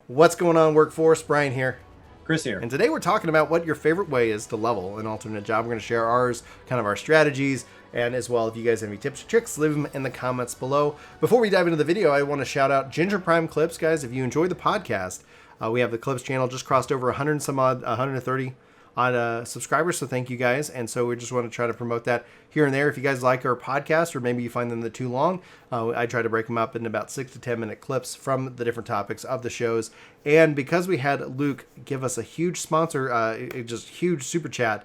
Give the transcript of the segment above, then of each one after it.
What's going on, workforce? Brian here. Chris here. And today we're talking about what your favorite way is to level an alternate job. We're going to share ours, kind of our strategies, and as well, if you guys have any tips or tricks, leave them in the comments below. Before we dive into the video, I want to shout out Ginger Prime Clips, guys. If you enjoy the podcast, we have the Clips channel just crossed over 100 and some odd, 130 on subscribers, so thank you guys. And so we just want to try to promote that here and there. If you guys like our podcast, or maybe you find them too long, I try to break them up in about 6 to 10 minute clips from the different topics of the shows. And because we had Luke give us a huge sponsor, just huge super chat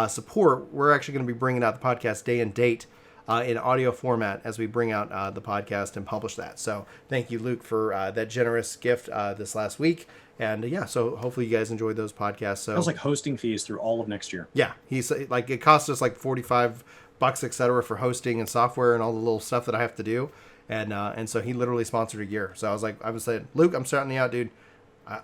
support, we're actually going to be bringing out the podcast day and date in audio format as we bring out the podcast and publish that. So thank you, Luke, for that generous gift this last week. And yeah, so hopefully you guys enjoyed those podcasts. So it was like hosting fees through all of next year. Yeah, he's like, it cost us like $45, etc., for hosting and software and all the little stuff that I have to do. And so he literally sponsored a year. So I was saying, Luke, I'm starting you out, dude.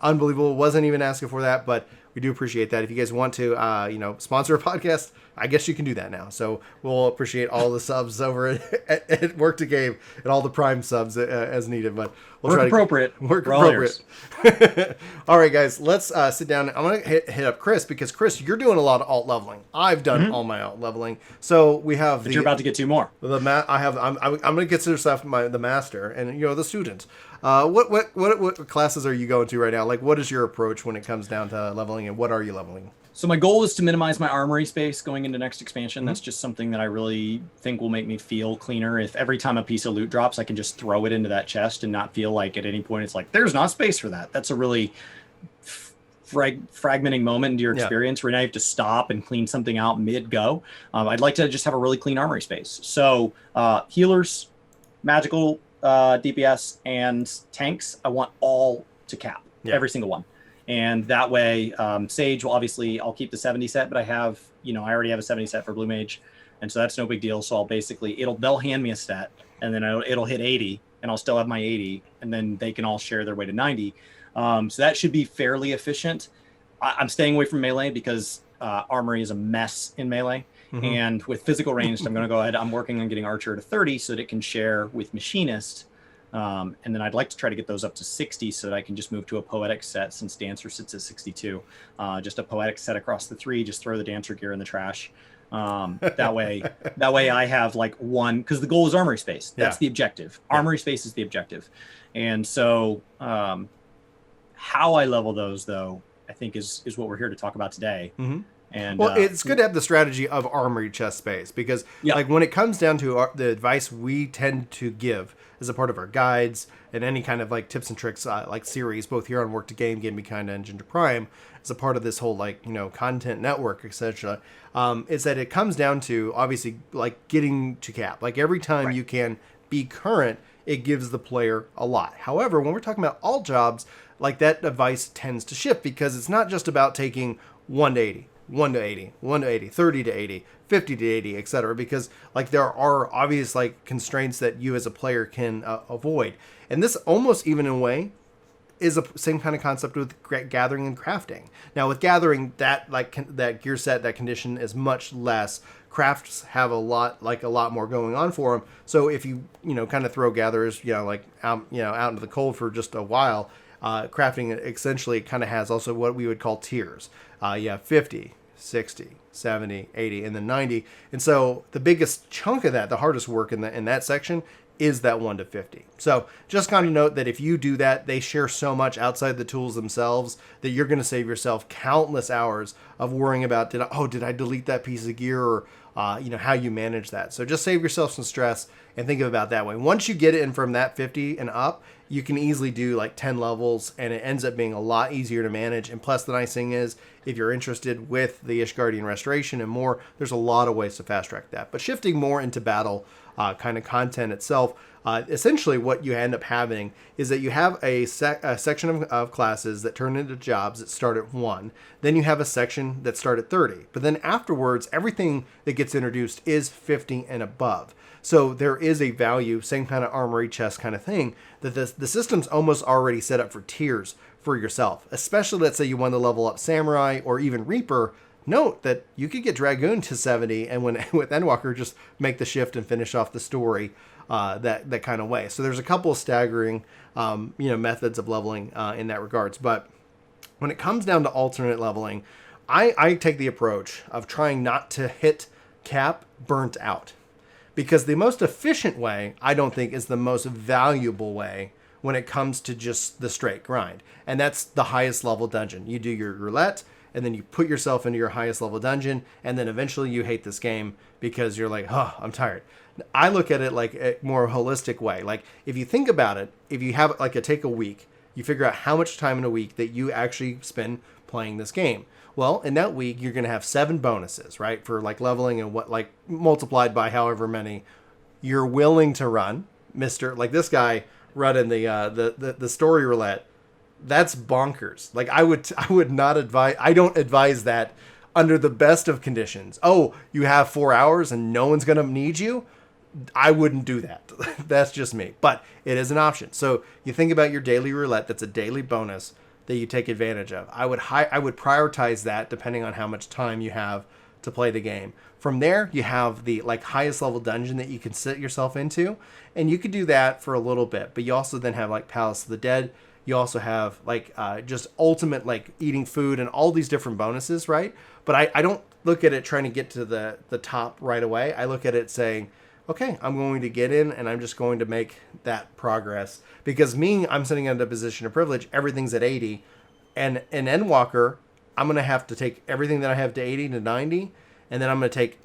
Unbelievable. Wasn't even asking for that, but we do appreciate that. If you guys want to, sponsor a podcast, I guess you can do that now. So we'll appreciate all the subs over at Work to Game and all the Prime subs as needed. But we'll try appropriate. Work appropriate. All right, guys, let's sit down. I'm gonna hit up Chris, because Chris, you're doing a lot of alt leveling. I've done all my alt leveling. So we have. But you're about to get two more. I'm gonna consider myself the master and the student. What classes are you going to right now? Like, what is your approach when it comes down to leveling, and what are you leveling? So my goal is to minimize my armory space going into next expansion. That's just something that I really think will make me feel cleaner. If every time a piece of loot drops, I can just throw it into that chest and not feel like at any point it's like, there's not space for that. That's a really fragmenting moment into your experience where now you have to stop and clean something out mid-go. I'd like to just have a really clean armory space. So healers, magical DPS, and tanks, I want all to cap, every single one. And that way, Sage will obviously, I'll keep the 70 set, but I have, I already have a 70 set for Blue Mage. And so that's no big deal. So I'll basically, they'll hand me a stat, and then it'll hit 80, and I'll still have my 80, and then they can all share their way to 90. So that should be fairly efficient. I'm staying away from melee because armory is a mess in melee. Mm-hmm. And with physical ranged, I'm going to go ahead. I'm working on getting Archer to 30 so that it can share with Machinist. And then I'd like to try to get those up to 60 so that I can just move to a Poetic set, since Dancer sits at 62. Just a Poetic set across the 3, just throw the Dancer gear in the trash. That way I have like one, because the goal is armory space. That's the objective. Armory space is the objective. And so how I level those, though, I think is what we're here to talk about today. Mm-hmm. And, it's good to have the strategy of armory chest space, because like when it comes down to the advice we tend to give as a part of our guides and any kind of like tips and tricks like series, both here on Work to Game, Game Be Kind, and Ginger Prime, as a part of this whole content network, etc., is that it comes down to obviously like getting to cap. Like every time you can be current, it gives the player a lot. However, when we're talking about all jobs, like that advice tends to shift, because it's not just about taking 1 to 80. 1 to 80, 1 to 80, 30 to 80, 50 to 80, etc. Because like there are obvious like constraints that you as a player can avoid. And this almost even in a way is the same kind of concept with gathering and crafting. Now with gathering, that that gear set, that condition is much less. Crafts have a lot more going on for them. So if you kind of throw gatherers out into the cold for just a while, crafting essentially kind of has also what we would call tiers. 50, 60, 70, 80, and then 90. And so the biggest chunk of that, the hardest work in that section, is that 1 to 50. So just kind of note that if you do that, they share so much outside the tools themselves that you're going to save yourself countless hours of worrying about, did I delete that piece of gear, or how you manage that. So just save yourself some stress and think about it that way. Once you get it in from that 50 and up, you can easily do like 10 levels, and it ends up being a lot easier to manage. And plus, the nice thing is, if you're interested with the Ishgardian Restoration and more, there's a lot of ways to fast track that. But shifting more into battle kind of content itself, essentially what you end up having is that you have a section of classes that turn into jobs that start at 1. Then you have a section that start at 30. But then afterwards, everything that gets introduced is 50 and above. So there is a value, same kind of armory chest kind of thing, that the system's almost already set up for tiers for yourself. Especially, let's say you want to level up Samurai or even Reaper. Note that you could get Dragoon to 70, and with Endwalker, just make the shift and finish off the story that kind of way. So there's a couple of staggering methods of leveling in that regards. But when it comes down to alternate leveling, I take the approach of trying not to hit cap burnt out, because the most efficient way, I don't think, is the most valuable way when it comes to just the straight grind. And that's the highest level dungeon. You do your roulette, and then you put yourself into your highest level dungeon, and then eventually you hate this game because you're like, oh, I'm tired. I look at it like a more holistic way. Like, if you think about it, if you have take a week, you figure out how much time in a week that you actually spend playing this game. Well, in that week, you're going to have 7 bonuses, right? For like leveling and multiplied by however many you're willing to run. Like this guy running the story roulette, that's bonkers. Like I would not advise, I don't advise that under the best of conditions. Oh, you have 4 hours and no one's going to need you. I wouldn't do that. That's just me, but it is an option. So you think about your daily roulette. That's a daily bonus that you take advantage of. I would prioritize that depending on how much time you have to play the game. From there, you have the highest level dungeon that you can sit yourself into, and you could do that for a little bit. But you also then have Palace of the Dead. You also have just ultimate eating food and all these different bonuses, right? But I don't look at it trying to get to the top right away. I look at it saying, okay, I'm going to get in and I'm just going to make that progress. Because I'm sitting in a position of privilege. Everything's at 80. And in Endwalker, I'm going to have to take everything that I have to 80 to 90. And then I'm going to take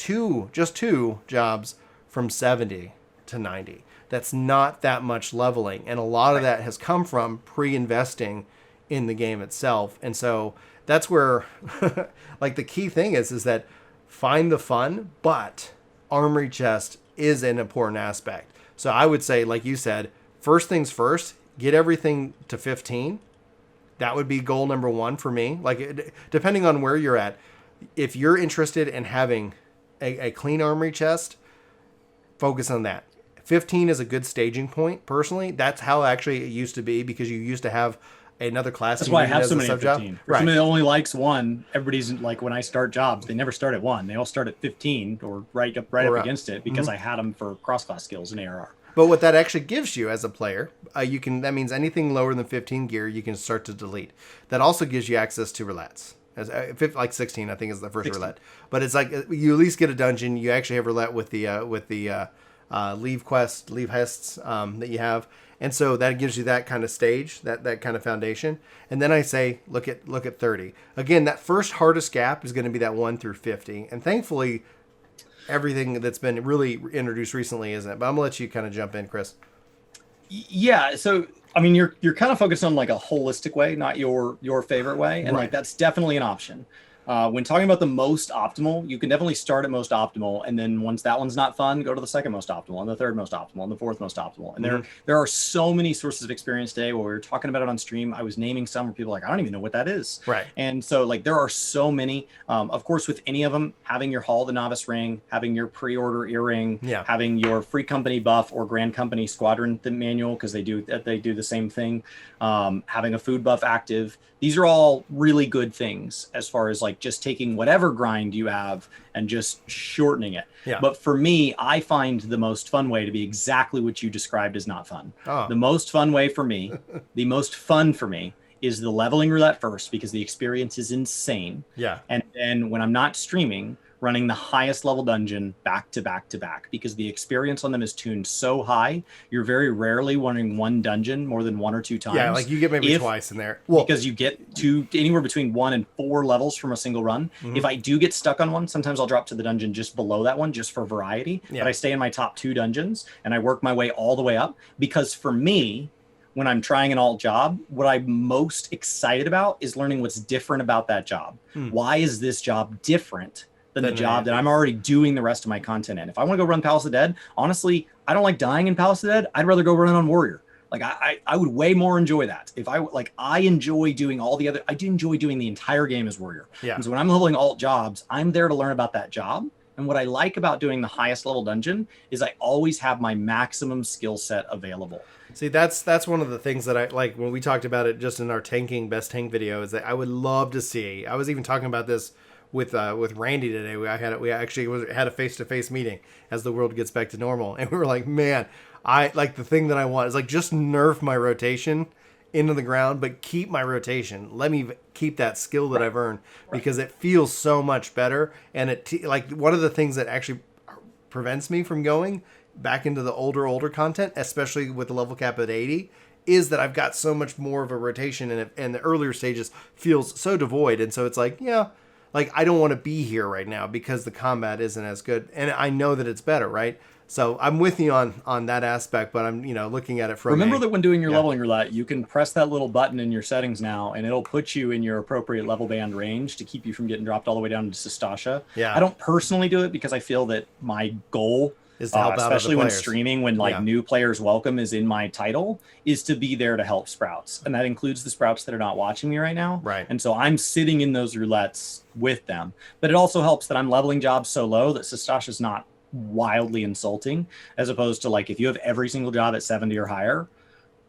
just two jobs from 70 to 90. That's not that much leveling. And a lot of that has come from pre-investing in the game itself. And so that's where the key thing is that find the fun, but armory chest is an important aspect. So I would say, like you said, first things first, get everything to 15. That would be goal number 1 for me. Depending on where you're at, if you're interested in having a clean armory chest, focus on that. 15 is a good staging point. Personally, that's how actually it used to be, because you used to have another class. That's why I have so many at 15. For somebody that only likes 1, everybody's when I start jobs, they never start at 1. They all start at 15 or right up against it, because I had them for cross-class skills in ARR. But what that actually gives you as a player, that means anything lower than 15 gear, you can start to delete. That also gives you access to roulettes. 16, I think, is the first 16. Roulette. But it's you at least get a dungeon. You actually have roulette with the leave hests that you have. And so that gives you that kind of stage, that kind of foundation. And then I say, look at 30. Again, that first hardest gap is going to be that 1 through 50. And thankfully, everything that's been really introduced recently isn't it. But I'm going to let you kind of jump in, Chris. Yeah. So, I mean, you're kind of focused on a holistic way, not your favorite way. And right. That's definitely an option. When talking about the most optimal, you can definitely start at most optimal, and then once that one's not fun, go to the second most optimal, and the third most optimal, and the fourth most optimal. And there are so many sources of experience today. Where we were talking about it on stream, I was naming some where people are I don't even know what that is. Right. And so there are so many. Of course, with any of them, having your Hall of the Novice ring, having your pre-order earring, having your free company buff or Grand Company Squadron manual, because they do the same thing. Having a food buff active. These are all really good things as far as just taking whatever grind you have and just shortening it. Yeah. But for me, I find the most fun way to be exactly what you described as not fun. The most fun way for me, is the leveling roulette first, because the experience is insane. Yeah. And then when I'm not streaming, running the highest level dungeon back to back to back, because the experience on them is tuned so high. You're very rarely running one dungeon more than 1 or 2 times. Yeah, you get maybe twice in there. Because you get to anywhere between 1 and 4 levels from a single run. If I do get stuck on one, sometimes I'll drop to the dungeon just below that one, just for variety. But I stay in my top 2 dungeons and I work my way all the way up, because for me, when I'm trying an alt job, what I'm most excited about is learning what's different about that job. Why is this job different than the job that I'm already doing the rest of my content in? If I want to go run Palace of the Dead, honestly, I don't like dying in Palace of the Dead. I'd rather go run on Warrior. I would way more enjoy that. If I enjoy doing I do enjoy doing the entire game as Warrior. Yeah. And so when I'm leveling alt jobs, I'm there to learn about that job. And what I like about doing the highest level dungeon is I always have my maximum skill set available. See, that's one of the things that I like when we talked about it just in our best tank video, is that I would love to see. I was even talking about this with Randy today. We actually had a face-to-face meeting as the world gets back to normal, and we were like, man, I like the thing that I want is like just nerf my rotation into the ground, but keep my rotation. Let me keep that skill that I've earned because it feels so much better. And like one of the things that actually prevents me from going back into the older content, especially with the level cap at 80, is that I've got so much more of a rotation, and the earlier stages feels so devoid. And so it's like, yeah, like I don't want to be here right now because the combat isn't as good. And I know that it's better, right? So I'm with you on that aspect, but I'm, looking at it from Remember that when doing your leveling roulette, you can press that little button in your settings now, and it'll put you in your appropriate level band range to keep you from getting dropped all the way down to Sastasha. Yeah. I don't personally do it because I feel that my goal is to help out especially other when players. streaming, when like new players welcome is in my title, is to be there to help Sprouts. And that includes the Sprouts that are not watching me right now. Right. And so I'm sitting in those roulettes with them. But it also helps that I'm leveling jobs so low that Sastasha's not wildly insulting, as opposed to like if you have every single job at 70 or higher,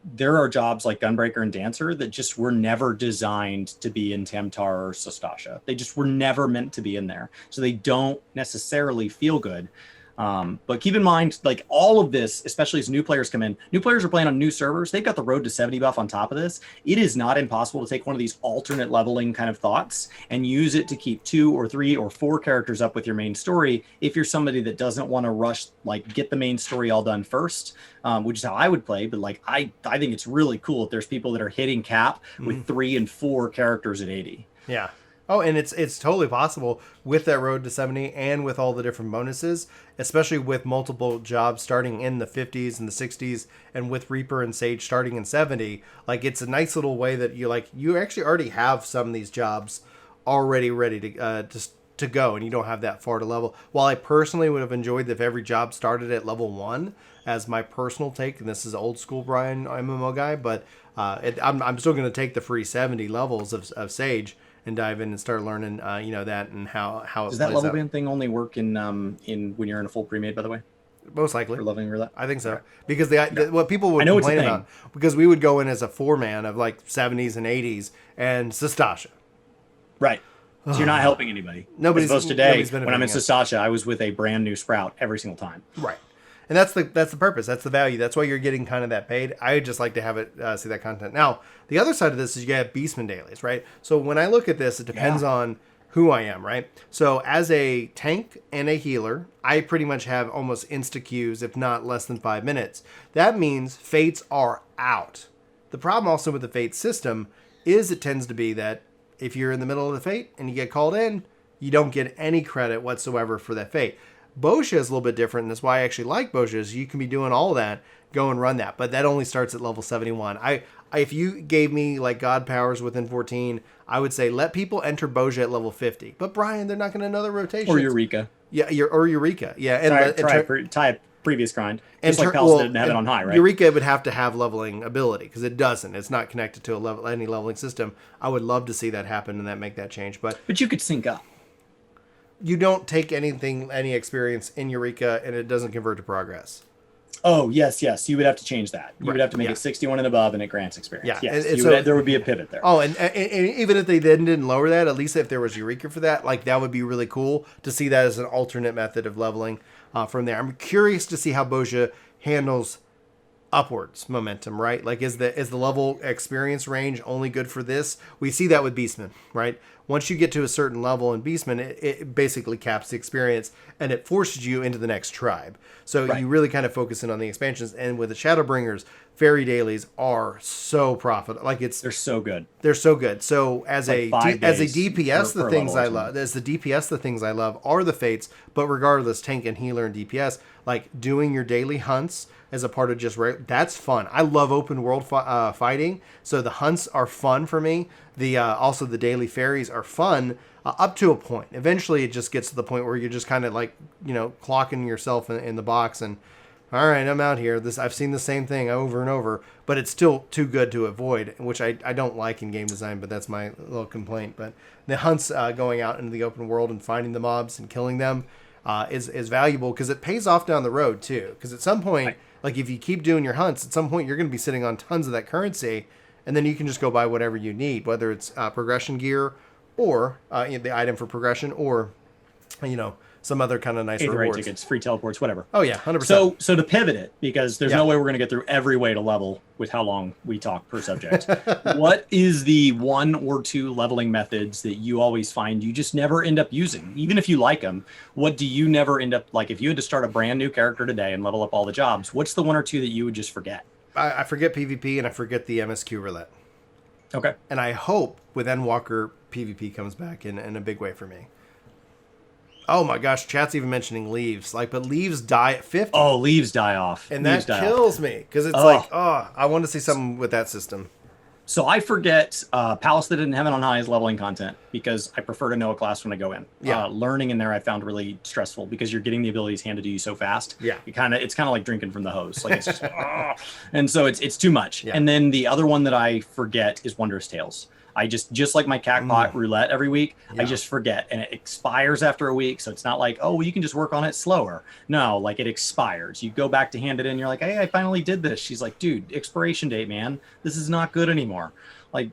there are jobs like Gunbreaker and Dancer that just were never designed to be in Tamtar or Sastasha. They just were never meant to be in there. So they don't necessarily feel good. But keep in mind, like all of this, especially as new players come in, new players are playing on new servers. They've got the road to 70 buff on top of this. It is not impossible to take one of these alternate leveling kind of thoughts and use it to keep 2 or 3 or 4 characters up with your main story. If you're somebody that doesn't want to rush, like get the main story all done first, which is how I would play. But like, I think it's really cool if there's people that are hitting cap with 3 and 4 characters at 80. Yeah. Oh, and it's totally possible with that road to 70 and with all the different bonuses, especially with multiple jobs starting in the 50s and the 60s and with Reaper and Sage starting in 70. Like, it's a nice little way that you actually already have some of these jobs already ready to go, and you don't have that far to level. While I personally would have enjoyed if every job started at level 1 as my personal take, and this is old school Brian MMO guy, but I'm still going to take the free 70 levels of Sage and dive in and start learning, that and how it Does that plays level out. band thing only work in when you're in a full pre-made, by the way? Most likely. For leveling roulette? I think so. Because what people would I know it's a complain thing. about, because we would go in as a 4-man of like 70s and 80s and Sastasha. Right. So you're not helping anybody. Nobody's- As opposed to today, nobody's when I'm in benefiting us. Sastasha, I was with a brand new Sprout every single time. Right. And that's the purpose. That's the value. That's why you're getting kind of that paid. I just like to have it see that content. Now, the other side of this is you have Beastman dailies, right? So when I look at this, it depends on who I am, right? So as a tank and a healer, I pretty much have almost insta queues, if not less than 5 minutes. That means fates are out. The problem also with the fate system is it tends to be that if you're in the middle of the fate and you get called in, you don't get any credit whatsoever for that fate. Bosha is a little bit different, and that's why I actually like Bosha, is you can be doing all of that, go and run that, but that only starts at level 71. If you gave me like God powers within 14, I would say let people enter Bosha at level 50. But Brian, they're not going to know the rotation. Or Eureka. Yeah, or Eureka. Yeah, and Try a previous grind. and Just like Pals didn't have it on high, right? Eureka would have to have leveling ability because it doesn't. It's not connected to any leveling system. I would love to see that happen and make that change, but you could sync up. you don't take any experience in Eureka, and it doesn't convert to progress. Oh, yes. You would have to change that. You would have to make yeah. it 61 and above, and it grants experience. Yeah, Yes, and there would be a pivot there. Oh, and even if they didn't lower that, at least if there was Eureka for that, like that would be really cool to see that as an alternate method of leveling from there. I'm curious to see how Bosha handles upwards momentum, right? Like is the level experience range only good for this? We see that with Beastman, right? Once you get to a certain level in Beastman, it basically caps the experience and it forces you into the next tribe. So you really kind of focus in on the expansions. And with the Shadowbringers, fairy dailies are so profitable. Like they're so good. They're so good. So as a DPS, per the things I level love, the things I love are the fates. But regardless, tank and healer and DPS, like doing your daily hunts as a part of that's fun. I love open world fighting, so the hunts are fun for me. Also the daily fairies are fun up to a point. Eventually, it just gets to the point where you're just kind of like clocking yourself in the box and all right, I'm out here. I've seen the same thing over and over, but it's still too good to avoid, which I don't like in game design. But that's my little complaint. But the hunts going out into the open world and finding the mobs and killing them is valuable because it pays off down the road too. Because at some point, like if you keep doing your hunts, at some point you're going to be sitting on tons of that currency, and then you can just go buy whatever you need, whether it's progression gear or the item for progression, or some other kind of nice Eighth rewards. rate tickets, free teleports, whatever. Oh yeah, 100%. So to pivot it, because there's no way we're going to get through every way to level with how long we talk per subject. What is the 1 or 2 leveling methods that you always find you just never end up using, even if you like them? What do you never end up like? If you had to start a brand new character today and level up all the jobs, what's the 1 or 2 that you would just forget? I forget PvP and I forget the MSQ roulette. Okay. And I hope with Endwalker PvP comes back in a big way for me. Oh my gosh, chat's even mentioning leaves. Like, but leaves die at 50. Oh, leaves die off. And that kills me. Because it's like, I want to see something with that system. So I forget Palace That Didn't Heaven on High is leveling content because I prefer to know a class when I go in. Yeah. Learning in there I found really stressful because you're getting the abilities handed to you so fast. Yeah. It's kind of like drinking from the hose. Like it's just, and so it's too much. Yeah. And then the other one that I forget is Wondrous Tales. I just like my Cactpot roulette every week, I just forget, and it expires after a week. So it's not like, oh, well, you can just work on it slower. No, like it expires. You go back to hand it in. You're like, hey, I finally did this. She's like, dude, expiration date, man. This is not good anymore. Like,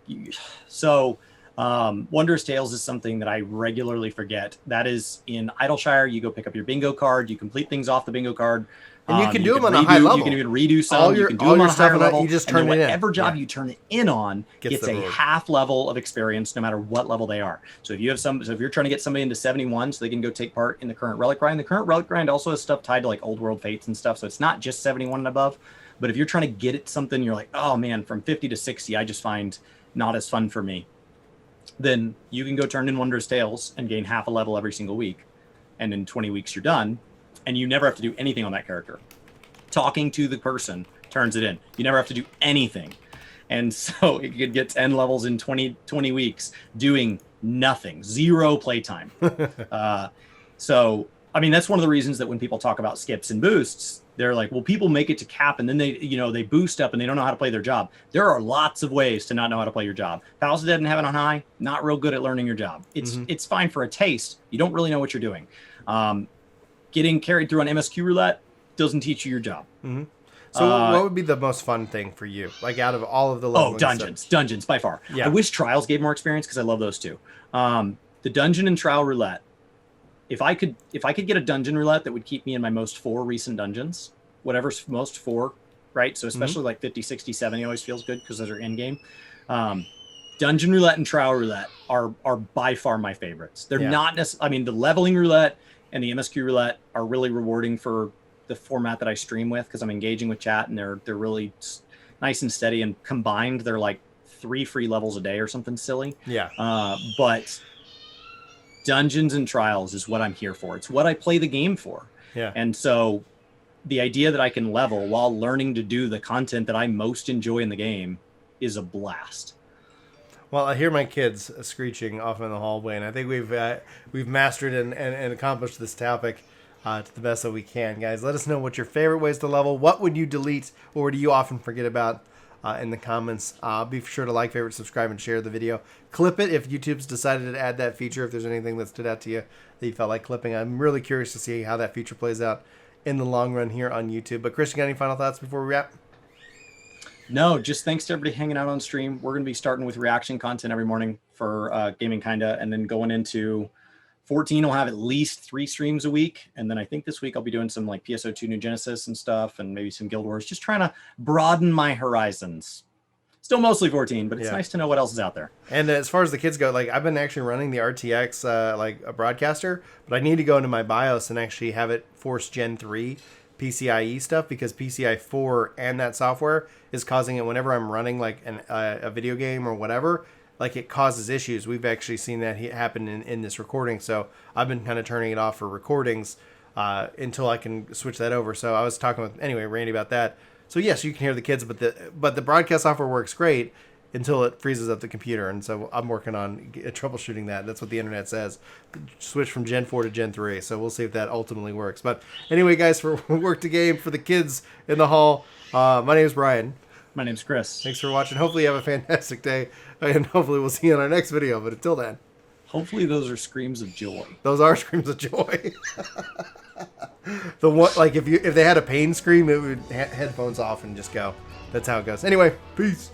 so Wondrous Tales is something that I regularly forget. That is in Idleshire. You go pick up your bingo card. You complete things off the bingo card. And you can do them on a high level. You can even redo some. You can do them on a higher level. You just turn it in. Whatever job you turn it in on gets a half level of experience, no matter what level they are. So if you have so if you're trying to get somebody into 71, so they can go take part in the current relic grind. The current relic grind also has stuff tied to like old world fates and stuff. So it's not just 71 and above. But if you're trying to get at something, you're like, oh man, from 50 to 60, I just find not as fun for me. Then you can go turn in Wondrous Tales and gain half a level every single week. And in 20 weeks, you're done. And you never have to do anything on that character. Talking to the person turns it in. You never have to do anything. And so it could get 10 levels in 20 weeks doing nothing, 0 playtime. So, I mean, that's one of the reasons that when people talk about skips and boosts, they're like, well, people make it to cap and then they boost up and they don't know how to play their job. There are lots of ways to not know how to play your job. Palace Dead and Heaven on High, not real good at learning your job. It's fine for a taste. You don't really know what you're doing. Getting carried through on MSQ roulette doesn't teach you your job. So what would be the most fun thing for you? Like out of all of the levels? Dungeons by far. Yeah. I wish Trials gave more experience because I love those too. The dungeon and trial roulette. If I could get a dungeon roulette that would keep me in my most 4 recent dungeons, whatever's most 4, right? So especially like 50, 60, 70 always feels good because those are in game. Dungeon roulette and trial roulette are by far my favorites. They're not necessarily, I mean, the leveling roulette and the MSQ roulette are really rewarding for the format that I stream with because I'm engaging with chat and they're really nice and steady, and combined they're like 3 free levels a day or something silly. Yeah. But dungeons and trials is what I'm here for. It's what I play the game for. Yeah. And so the idea that I can level while learning to do the content that I most enjoy in the game is a blast. Well, I hear my kids screeching off in the hallway, and I think we've mastered and accomplished this topic to the best that we can. Guys, let us know what your favorite ways to level. What would you delete, or do you often forget about in the comments? Be sure to like, favorite, subscribe, and share the video. Clip it if YouTube's decided to add that feature, if there's anything that stood out to you that you felt like clipping. I'm really curious to see how that feature plays out in the long run here on YouTube. But Chris, you got any final thoughts before we wrap? No, just thanks to everybody hanging out on stream. We're going to be starting with reaction content every morning for Gaming Kinda, and then going into 14, we'll have at least 3 streams a week. And then I think this week I'll be doing some like PSO2 New Genesis and stuff, and maybe some Guild Wars, just trying to broaden my horizons. Still mostly 14, but it's nice to know what else is out there. And as far as the kids go, like I've been actually running the RTX like a broadcaster, but I need to go into my BIOS and actually have it force Gen 3 PCIe stuff, because PCI 4 and that software is causing it whenever I'm running like a video game or whatever, like it causes issues. We've actually seen that happen in this recording. So I've been kind of turning it off for recordings until I can switch that over. So I was talking with Randy about that. So yes, you can hear the kids, but the broadcast software works great until it freezes up the computer. And so I'm working on troubleshooting that. That's what the internet says. Switch from Gen 4 to Gen 3. So we'll see if that ultimately works. But anyway, guys, for Work to Game, for the kids in the hall, my name is Brian. My name's Chris. Thanks for watching. Hopefully you have a fantastic day. And hopefully we'll see you in our next video. But until then. Hopefully those are screams of joy. Those are screams of joy. The one, like if they had a pain scream, it would headphones off and just go. That's how it goes. Anyway, peace.